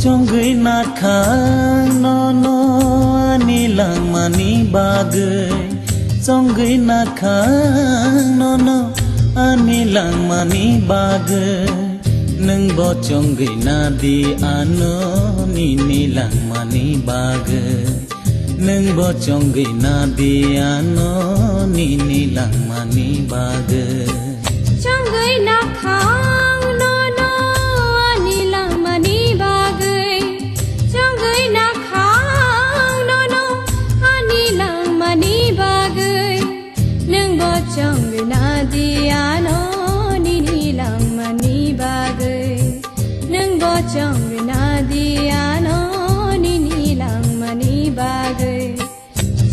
Chonggui nakhang no anilang mani bagay Chonggui nakhang no anilang mani bagay Nang bo chonggui na di ano ninilang mani bagay Nang bo chonggui na di ano ninilang mani bagay Chonggui nakhang no anilang mani bagay Chonggui nakhang no anilang mani bagay Nang bo chonggui na di ano ninilang mani bagay Nang bo chonggui na di ano ninilang mani bagay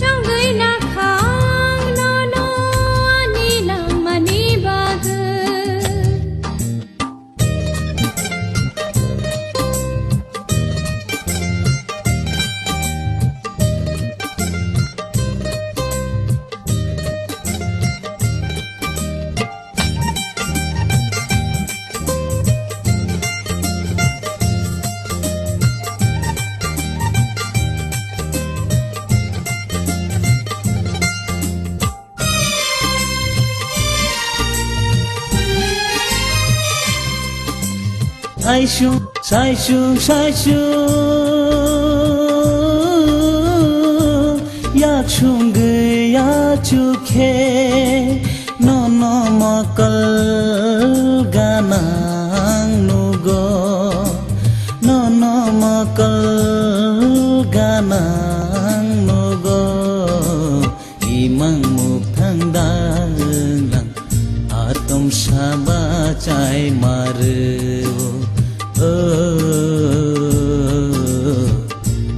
Chonggui nakhang no anilang mani bagay Sai shu Ya chunggui ya chukhe No makal ganang nugo No makal ganang nugo Imang mukhang dalang Atom saba chai maru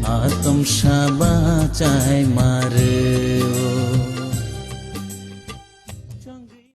Atom saba chai maru